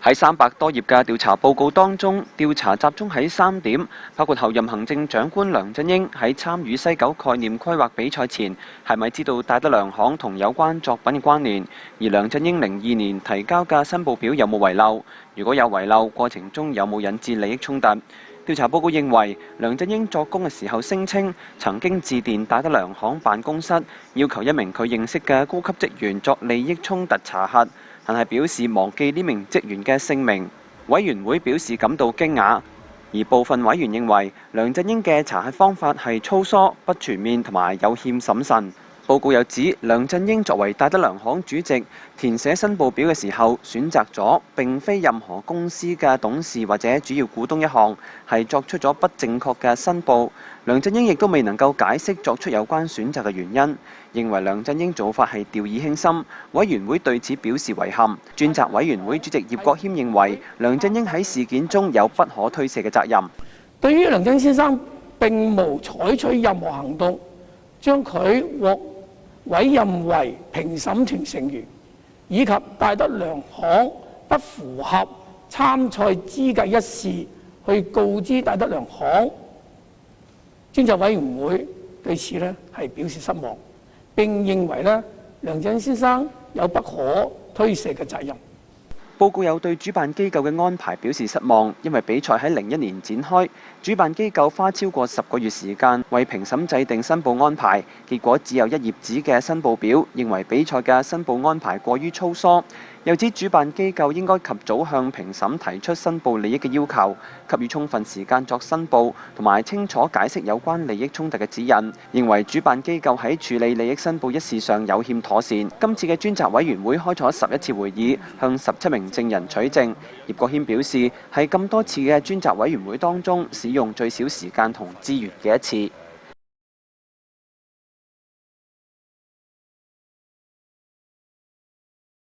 喺300多頁嘅調查報告當中，調查集中喺3點，包括候任行政長官梁振英喺參與西九概念規劃比賽前，係咪知道戴德梁行同有關作品嘅關聯，而梁振英02年提交嘅申報表有冇遺漏，如果有遺漏，過程中有冇引致利益衝突。調查報告認為，梁振英作供嘅時候聲稱曾經致電戴德梁行辦公室，要求一名佢認識嘅高級職員作利益衝突查核，但係表示忘記呢名職員嘅姓名。委員會表示感到驚訝，而部分委員認為梁振英嘅查核方法係粗疏、不全面同埋有欠審慎。報告又指，梁振英作為戴德梁行主席，填寫申報表嘅時候，選擇咗並非任何公司嘅董事或者主要股東一項，係作出咗不正確嘅申報。梁振英亦都未能夠解釋作出有關選擇嘅原因，認為梁振英做法係掉以輕心。委員會對此表示遺憾。專責委員會主席葉國謙認為，梁振英喺事件中有不可推卸嘅責任。對於梁振英先生並無採取任何行動，將佢獲委任為評審團成員，以及戴德梁行不符合參賽資格一事去告知戴德梁行，專責委員會對此係表示失望，並認為梁振英先生有不可推卸嘅責任。報告有對主辦機構嘅安排表示失望，因為比賽喺01年展開，主辦機構花超過10個月時間為評審制定申報安排，結果只有1頁紙嘅申報表，認為比賽嘅申報安排過於粗疏。又指主辦機構應該及早向評審提出申報利益嘅要求，給予充分時間作申報，同埋清楚解釋有關利益衝突嘅指引。認為主辦機構喺處理利益申報一事上有欠妥善。今次嘅專責委員會開咗11次會議，向17名證人取證。葉國謙表示，係咁多次嘅專責委員會當中，使用最少時間同資源嘅一次。